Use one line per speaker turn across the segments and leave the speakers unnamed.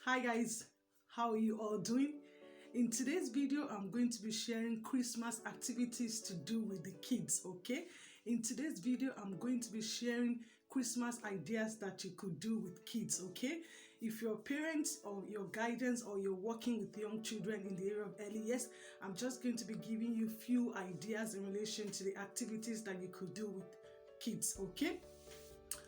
Hi guys, how are you all doing? In today's video, I'm going to be sharing Christmas activities to do with the kids, okay? In today's video, I'm going to be sharing Christmas ideas that you could do with kids, okay? If you're parents or your guidance or you're working with young children in the area of early years, I'm just going to be giving you few ideas in relation to the activities that you could do with kids, okay?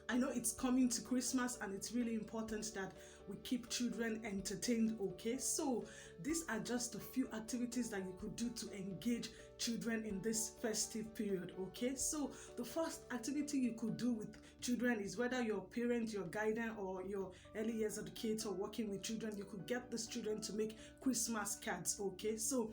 I know it's coming to Christmas and it's really important that we keep children entertained, okay? So these are just a few activities that you could do to engage children in this festive period, okay? So the first activity you could do with children is whether your parent, your guardian, or your early years educator working with children, you could get these children to make Christmas cards, okay? So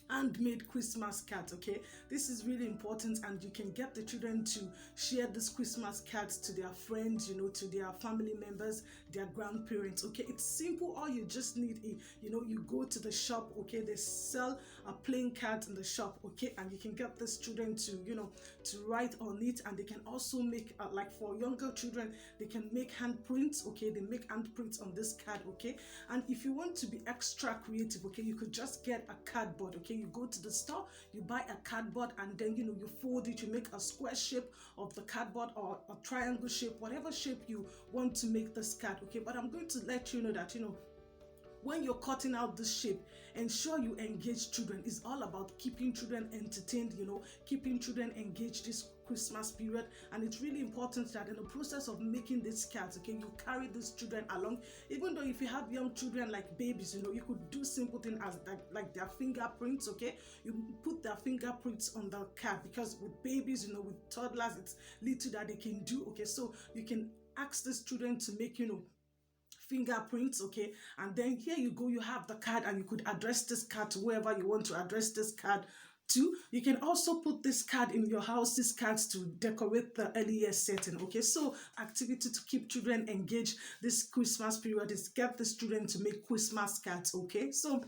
handmade Christmas cards, okay? This is really important, and you can get the children to share these Christmas cards to their friends, to their family members, their grandparents, okay? It's simple. All you just need is, you go to the shop, okay? They sell a playing cards in the shop, okay? And you can get these children to, to write on it, and they can also make, like for younger children, they can make handprints, okay? They make handprints on this card, okay? And if you want to be extra creative, okay, you could just get a cardboard, okay? You go to the store, you buy a cardboard, and then you fold it, you make a square shape of the cardboard or a triangle shape, whatever shape you want to make this card, okay? But I'm going to let you know that when you're cutting out this shape, ensure you engage children. It's all about keeping children entertained, keeping children engaged this Christmas period. And it's really important that in the process of making these cards, okay, you carry these children along. Even though if you have young children like babies, you could do simple things as like their fingerprints, okay? You put their fingerprints on the card, because with babies, with toddlers, it's little that they can do, okay? So you can ask these children to make, fingerprints, okay? And then here you go, you have the card, and you could address this card to whoever you want to address this card to. You can also put this card in your house, these cards to decorate the early year setting, okay? So activity to keep children engaged this Christmas period is get the children to make Christmas cards, okay? So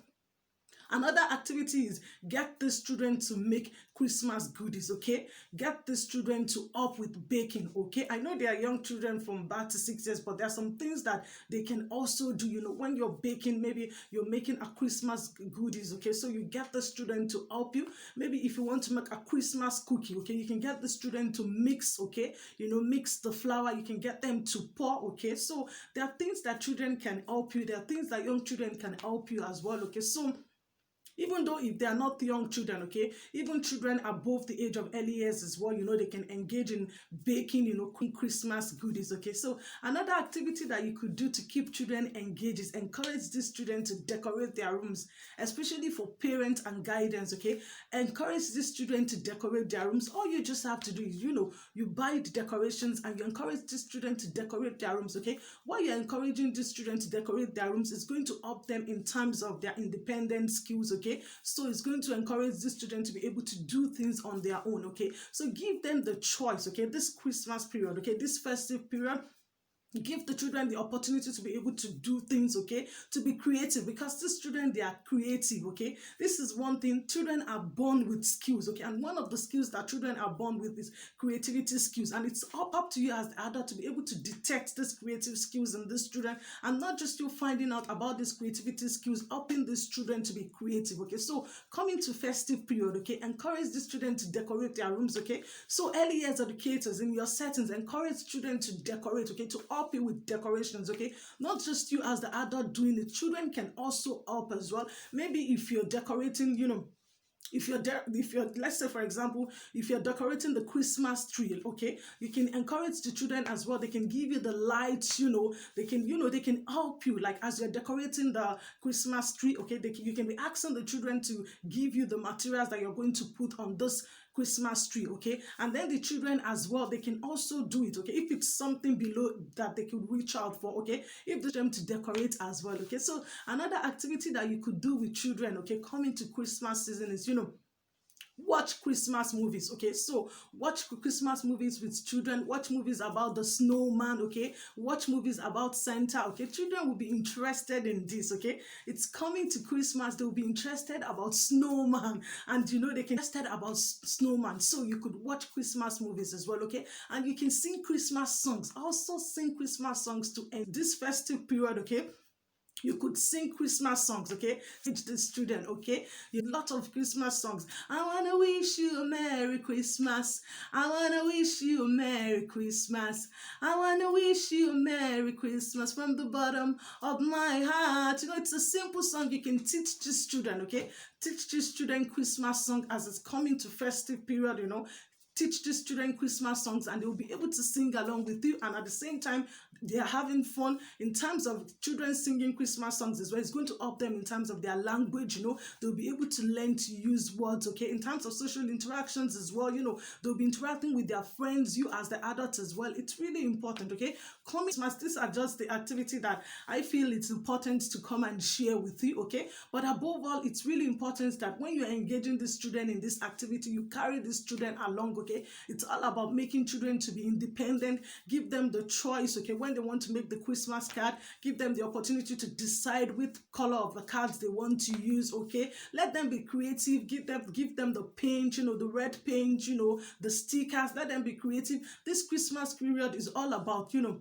another activity is get these children to make Christmas goodies, okay? Get these children to up with baking, okay? I know they are young children from birth to 6 years, but there are some things that they can also do, when you're baking, maybe you're making a Christmas goodies, okay? So you get these children to help you. Maybe if you want to make a Christmas cookie, okay, you can get the student to mix, okay? Mix the flour, you can get them to pour, okay? So there are things that children can help you. There are things that young children can help you as well, okay? So even though if they are not young children, okay, even children above the age of early years as well, they can engage in baking, Christmas goodies, okay? So another activity that you could do to keep children engaged is encourage these children to decorate their rooms, especially for parents and guidance, okay? Encourage these children to decorate their rooms. All you just have to do is, you buy the decorations and you encourage these children to decorate their rooms, okay? While you're encouraging these children to decorate their rooms, it's going to help them in terms of their independent skills, okay? So it's going to encourage these children to be able to do things on their own, okay? So give them the choice, okay? This Christmas period, okay? This festive period, give the children the opportunity to be able to do things, okay? To be creative, because these children, they are creative, okay? This is one thing. Children are born with skills, okay? And one of the skills that children are born with is creativity skills. And it's up to you as the adult to be able to detect these creative skills in these children, and not just you finding out about these creativity skills, helping these children to be creative, okay? So coming to festive period, okay? Encourage these children to decorate their rooms, okay? So early years educators in your settings, encourage children to decorate, okay? To help you with decorations, okay? Not just you as the adult doing it. Children can also help as well. Maybe if you're decorating, if you're let's say for example, if you're decorating the Christmas tree, okay, you can encourage the children as well. They can give you the lights, they can help you, like as you're decorating the Christmas tree, okay, you can be asking the children to give you the materials that you're going to put on this Christmas tree, okay? And then the children as well, they can also do it, okay? If it's something below that they could reach out for, okay? If they them to decorate as well, okay? So another activity that you could do with children, okay, coming to Christmas season is, watch Christmas movies, okay? So watch Christmas movies with children. Watch movies about the snowman, okay? Watch movies about Santa, okay? Children will be interested in this, okay? It's coming to Christmas. They'll be interested about snowman, and they can be interested about snowman. So you could watch Christmas movies as well, okay? And you can sing Christmas songs. Also sing Christmas songs to end this festive period, okay? You could sing Christmas songs, okay? Teach the student, okay? A lot of Christmas songs. I wanna wish you a Merry Christmas. I wanna wish you a Merry Christmas. I wanna wish you a Merry Christmas from the bottom of my heart. You know, it's a simple song you can teach the student, okay? Teach the student Christmas song as it's coming to festive period, you know. Teach the student Christmas songs and they'll be able to sing along with you, and at the same time they are having fun in terms of children singing Christmas songs as well. It's going to help them in terms of their language, you know. They'll be able to learn to use words, okay? In terms of social interactions as well, you know, they'll be interacting with their friends, you as the adults as well. It's really important, okay? Coming Christmas, these are just the activity that I feel it's important to come and share with you, okay? But above all, it's really important that when you're engaging the student in this activity, you carry the student along, okay? It's all about making children to be independent, give them the choice, okay? When they want to make the Christmas card, give them the opportunity to decide which color of the cards they want to use, okay? Let them be creative, give them the paint, you know, the red paint, you know, the stickers. Let them be creative. This Christmas period is all about, you know,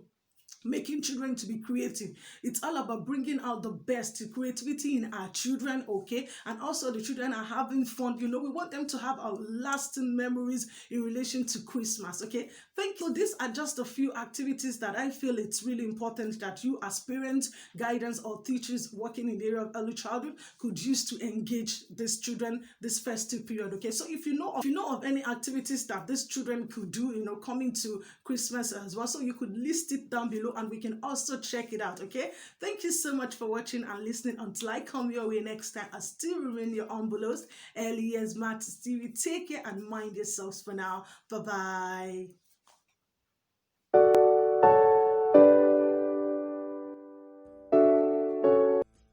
making children to be creative. It's all about bringing out the best creativity in our children, okay? And also the children are having fun. You know, we want them to have our lasting memories in relation to Christmas, okay? Thank you. So these are just a few activities that I feel it's really important that you as parents, guidance, or teachers working in the area of early childhood could use to engage these children this festive period, okay? So if you know of any activities that these children could do, you know, coming to Christmas as well, so you could list it down below and we can also check it out, okay? Thank you so much for watching and listening. Until I come your way next time, I still remain your humble host, Elias Matis TV. Take care and mind yourselves for now. Bye-bye.